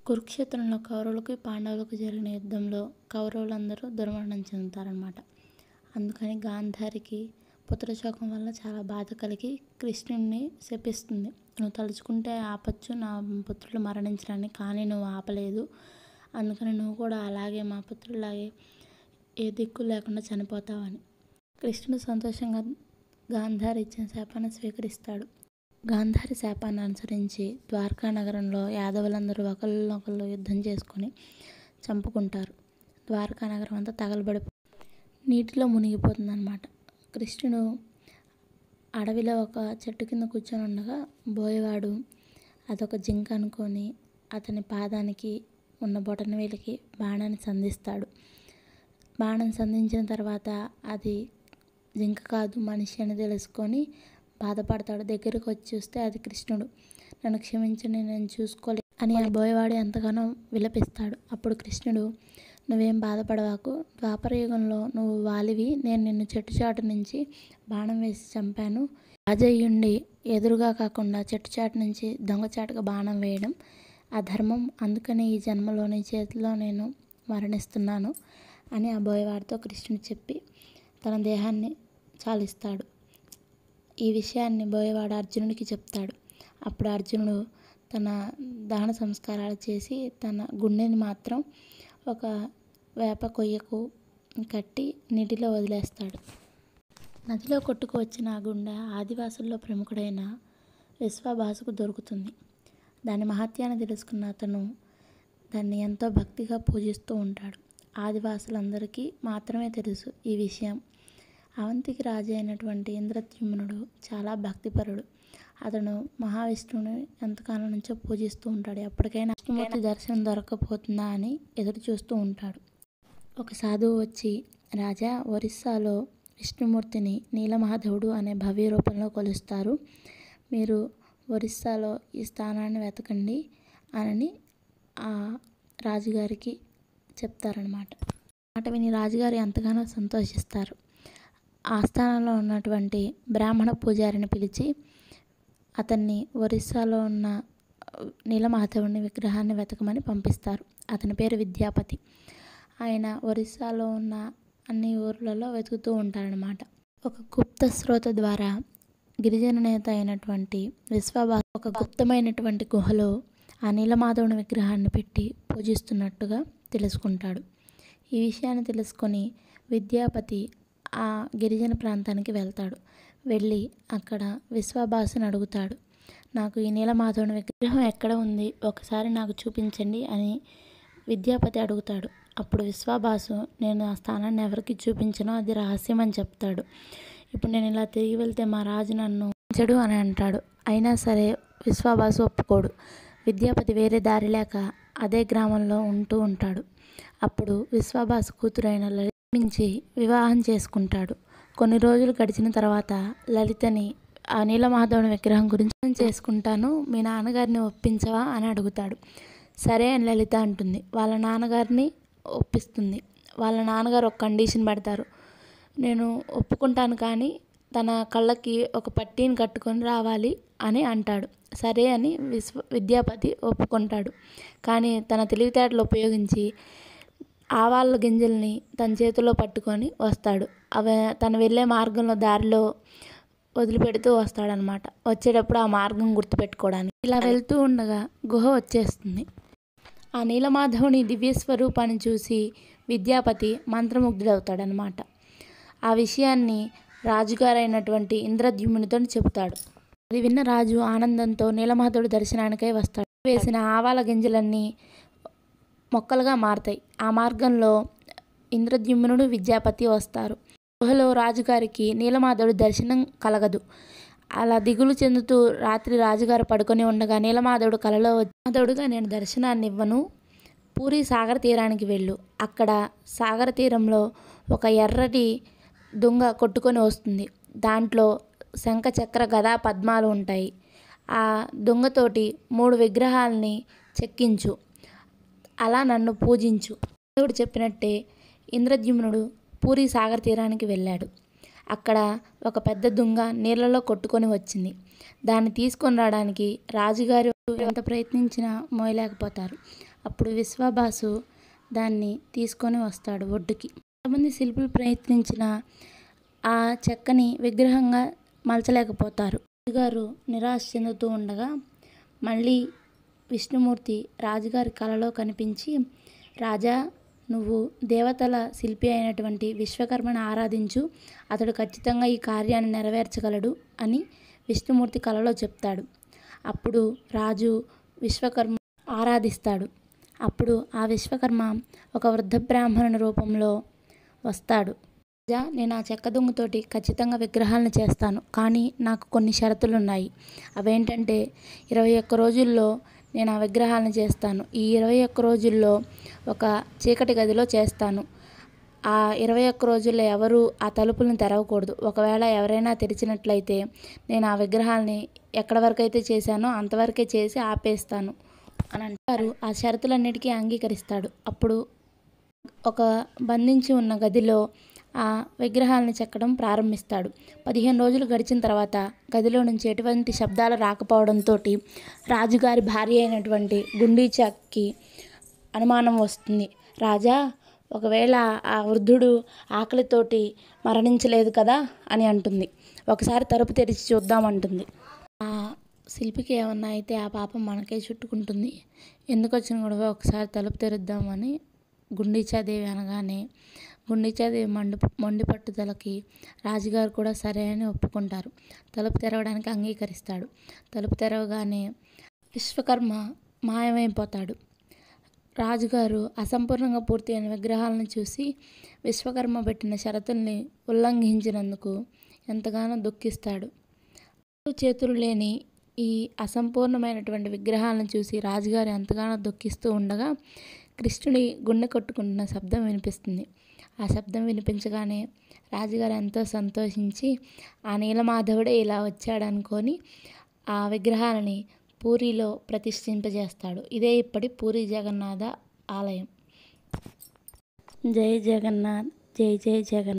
కురుక్షేత్రంలో కౌరవులకి పాండవులకు జరిగిన యుద్ధంలో కౌరవులందరూ దుర్మరణం చెందుతారనమాట. అందుకని గాంధారికి పుత్రశోకం వల్ల చాలా బాధ కలిగి కృష్ణుడిని శపిస్తుంది. నువ్వు తలుచుకుంటే ఆపచ్చు నా పుత్రులు మరణించడాన్ని, కానీ నువ్వు ఆపలేదు. అందుకని నువ్వు కూడా అలాగే మా పుత్రులాగే ఏ దిక్కు లేకుండా చనిపోతావని. కృష్ణుడు సంతోషంగా గాంధారి ఇచ్చిన శాపాన్ని స్వీకరిస్తాడు. గాంధారి శాపాన్ని అనుసరించి ద్వారకా నగరంలో యాదవులందరూ ఒకళ్ళనొకళ్ళు యుద్ధం చేసుకొని చంపుకుంటారు. ద్వారకా నగరం అంతా తగలబడి నీటిలో మునిగిపోతుందన్నమాట. కృష్ణుడు అడవిలో ఒక చెట్టు కింద కూర్చొని ఉండగా బోయవాడు అదొక జింక అనుకొని అతని పాదానికి ఉన్న బొటనవేలికి బాణాన్ని సంధిస్తాడు. బాణం సంధించిన తర్వాత అది జింక కాదు మనిషి అని తెలుసుకొని బాధపడతాడు. దగ్గరకు వచ్చి చూస్తే అది కృష్ణుడు. నన్ను క్షమించండి, నేను చూసుకోలేదు అని ఆ బోయవాడు ఎంతగానో విలపిస్తాడు. అప్పుడు కృష్ణుడు, నువ్వేం బాధపడవాకు, ద్వాపరయుగంలో నువ్వు వాలివి, నేను నిన్ను చెట్టుచాటు నుంచి బాణం వేసి చంపాను. రాజయ్యుండి ఎదురుగా కాకుండా చెట్టుచాటు నుంచి దొంగచాటుగా బాణం వేయడం అధర్మం, అందుకని ఈ జన్మలో నీ చేతిలో నేను మరణిస్తున్నాను అని ఆ బోయవాడితో కృష్ణుడు చెప్పి తన దేహాన్ని చాలిస్తాడు. ఈ విషయాన్ని బోయవాడు అర్జునుడికి చెప్తాడు. అప్పుడు అర్జునుడు తన దహన సంస్కారాలు చేసి తన గుండెని మాత్రం ఒక వేప కొయ్యకు కట్టి నీటిలో వదిలేస్తాడు. నదిలో కొట్టుకు వచ్చిన ఆ గుండె ఆదివాసుల్లో ప్రముఖుడైన విశ్వబాసుకు దొరుకుతుంది. దాని మహత్యాన్ని తెలుసుకున్న అతను దాన్ని ఎంతో భక్తిగా పూజిస్తూ ఉంటాడు. ఆదివాసులందరికీ మాత్రమే తెలుసు ఈ విషయం. అవంతికి రాజు అయినటువంటి ఇంద్రద్యుమ్నుడు చాలా భక్తిపరుడు. అతను మహావిష్ణువుని ఎంతకాలం నుంచో పూజిస్తూ ఉంటాడు. ఎప్పటికైనా విష్ణుమూర్తి దర్శనం దొరకకపోతుందా అని ఎదురు చూస్తూ ఉంటాడు. ఒక సాధువు వచ్చి, రాజా, ఒరిస్సాలో విష్ణుమూర్తిని నీలమాధవుడు అనే భవ్య రూపంలో కొలుస్తారు. మీరు ఒరిస్సాలో ఈ స్థానాన్ని వెతకండి అని ఆ రాజుగారికి చెప్తారనమాట. మాట విని రాజుగారు ఎంతగానో సంతోషిస్తారు. ఆస్థానంలో ఉన్నటువంటి బ్రాహ్మణ పూజారిని పిలిచి అతన్ని ఒరిస్సాలో ఉన్న నీలమాధవుని విగ్రహాన్ని వెతకమని పంపిస్తారు. అతని పేరు విద్యాపతి. ఆయన ఒరిస్సాలో ఉన్న అన్ని ఊర్లలో వెతుకుతూ ఉంటారనమాట. ఒక గుప్త స్రోత ద్వారా గిరిజన నేత అయినటువంటి విశ్వబాసు ఒక గుప్తమైనటువంటి గుహలో ఆ నీలమాధవుని విగ్రహాన్ని పెట్టి పూజిస్తున్నట్టుగా తెలుసుకుంటాడు. ఈ విషయాన్ని తెలుసుకొని విద్యాపతి ఆ గిరిజన ప్రాంతానికి వెళ్తాడు. వెళ్ళి అక్కడ విశ్వబాసుని అడుగుతాడు, నాకు ఈ నీలమాధవుని విగ్రహం ఎక్కడ ఉంది, ఒకసారి నాకు చూపించండి అని విద్యాపతి అడుగుతాడు. అప్పుడు విశ్వబాసు, నేను ఆ స్థానాన్ని ఎవరికి చూపించనో అది రహస్యం అని చెప్తాడు. ఇప్పుడు నేను ఇలా తిరిగి వెళ్తే మా రాజు నన్ను చెడు అని అంటాడు. అయినా సరే విశ్వబాసు ఒప్పుకోడు. విద్యాపతి వేరే దారి లేక అదే గ్రామంలో ఉంటూ ఉంటాడు. అప్పుడు విశ్వబాసు కూతురైన లలిత నుంచి వివాహం చేసుకుంటాడు. కొన్ని రోజులు గడిచిన తర్వాత లలితని ఆ నీలమాధవుని విగ్రహం గురించి చేసుకుంటాను, మీ నాన్నగారిని ఒప్పించవా అని అడుగుతాడు. సరే అని లలిత అంటుంది. వాళ్ళ నాన్నగారిని ఒప్పిస్తుంది. వాళ్ళ నాన్నగారు ఒక కండిషన్ పెడతారు, నేను ఒప్పుకుంటాను కానీ తన కళ్ళకి ఒక పట్టీని కట్టుకొని రావాలి అని అంటాడు. సరే అని విద్యాపతి ఒప్పుకుంటాడు. కానీ తన తెలివితేటలు ఉపయోగించి ఆవాల గింజల్ని తన చేతిలో పట్టుకొని వస్తాడు. అవి తను వెళ్ళే మార్గంలో దారిలో వదిలిపెడుతూ వస్తాడనమాట. వచ్చేటప్పుడు ఆ మార్గం గుర్తుపెట్టుకోవడానికి. ఇలా వెళ్తూ ఉండగా గుహ వచ్చేస్తుంది. ఆ నీలమాధవుని దివ్యస్వరూపాన్ని చూసి విద్యాపతి మంత్రముగ్ధుడవుతాడనమాట. ఆ విషయాన్ని రాజుగారైనటువంటి ఇంద్రద్యుమ్నునితో చెబుతాడు. అది విన్న రాజు ఆనందంతో నీలమాధవుడి దర్శనానికై వస్తాడు. వేసిన ఆవాల గింజలన్నీ మొక్కలుగా మారతాయి. ఆ మార్గంలో ఇంద్రద్యుమ్నుడు విద్యాపతి వస్తారు. గుహలో రాజుగారికి నీలమాధవుడి దర్శనం కలగదు. అలా దిగులు చెందుతూ రాత్రి రాజుగారు పడుకొని ఉండగా నీలమాధవుడు కలలో మాధవుడుగా, నేను దర్శనాన్ని ఇవ్వను, పూరి సాగర తీరానికి వెళ్ళు, అక్కడ సాగర తీరంలో ఒక ఎర్రటి దుంగ కొట్టుకొని వస్తుంది, దాంట్లో శంఖ చక్ర గదా పద్మాలు ఉంటాయి, ఆ దుంగతోటి 3 విగ్రహాలని చెక్కించు, అలా నన్ను పూజించు. దేవుడు చెప్పినట్టే ఇంద్రద్యుమ్నుడు పూరి సాగర తీరానికి వెళ్ళాడు. అక్కడ ఒక పెద్ద దుంగ నీళ్లలో కొట్టుకొని వచ్చింది. దాన్ని తీసుకొని రావడానికి రాజుగారు ఎంత ప్రయత్నించినా మోయలేకపోతారు. అప్పుడు విశ్వబాసు దాన్ని తీసుకొని వస్తాడు ఒడ్డుకి. కొంతమంది శిల్పులు ప్రయత్నించిన ఆ చెక్కని విగ్రహంగా మలచలేకపోతారు. రాజుగారు నిరాశ చెందుతూ ఉండగా మళ్ళీ విష్ణుమూర్తి రాజుగారి కలలో కనిపించి, రాజా, నువ్వు దేవతల శిల్పి అయినటువంటి విశ్వకర్మను ఆరాధించు, అతడు ఖచ్చితంగా ఈ కార్యాన్ని నెరవేర్చగలడు అని విష్ణుమూర్తి కలలో చెప్తాడు. అప్పుడు రాజు విశ్వకర్మ ఆరాధిస్తాడు. అప్పుడు ఆ విశ్వకర్మ ఒక వృద్ధ బ్రాహ్మణుని రూపంలో వస్తాడు. రాజా, నేను ఆ చెక్క దొంగతోటి ఖచ్చితంగా విగ్రహాలను చేస్తాను, కానీ నాకు కొన్ని షరతులు ఉన్నాయి. అవేంటంటే 21 రోజుల్లో నేను ఆ విగ్రహాలను చేస్తాను. ఈ 21 రోజుల్లో ఒక చీకటి గదిలో చేస్తాను. ఆ 21 రోజుల్లో ఎవరు ఆ తలుపులను తెరవకూడదు. ఒకవేళ ఎవరైనా తెరిచినట్లయితే నేను ఆ విగ్రహాలని ఎక్కడి వరకు అయితే చేశానో అంతవరకే చేసి ఆపేస్తాను అని అంటారు. ఆ షరతులన్నిటికీ అంగీకరిస్తాడు. అప్పుడు ఒక బంధించి ఉన్న గదిలో ఆ విగ్రహాలను చెక్కడం ప్రారంభిస్తాడు. 15 రోజులు గడిచిన తర్వాత గదిలో నుంచి ఎటువంటి శబ్దాలు రాకపోవడంతో రాజుగారి భార్య అయినటువంటి గుండీచాకి అనుమానం వస్తుంది. రాజా, ఒకవేళ ఆ వృద్ధుడు ఆకలితోటి మరణించలేదు కదా అని అంటుంది. ఒకసారి తలుపు తెరిచి చూద్దామంటుంది. ఆ శిల్పికి ఏమన్నా అయితే ఆ పాపం మనకే చుట్టుకుంటుంది, ఎందుకు వచ్చిన గొడవ, ఒకసారి తలుపు తెరుద్దామని గుండీచాదేవి అనగానే గుండీచాదేవి మొండి పట్టుదలకి రాజుగారు కూడా సరే అని ఒప్పుకుంటారు. తలుపు తెరవడానికి అంగీకరిస్తాడు. తలుపు తెరవగానే విశ్వకర్మ మాయమైపోతాడు. రాజుగారు అసంపూర్ణంగా పూర్తయిన విగ్రహాలను చూసి విశ్వకర్మ పెట్టిన షరతుల్ని ఉల్లంఘించినందుకు ఎంతగానో దుఃఖిస్తాడు. చేతులు లేని ఈ అసంపూర్ణమైనటువంటి విగ్రహాలను చూసి రాజుగారు ఎంతగానో దుఃఖిస్తూ ఉండగా కృష్ణుడి గుండె కొట్టుకుంటున్న శబ్దం వినిపిస్తుంది. ఆ శబ్దం వినిపించగానే రాజుగారు ఎంతో సంతోషించి ఆ నీలమాధవుడే ఇలా వచ్చాడనుకొని ఆ విగ్రహాలని పూరిలో ప్రతిష్ఠింపజేస్తాడు. ఇదే ఇప్పటి పూరి జగన్నాథ ఆలయం. జై జగన్నాథ్, జై జై జగన్నాథ్.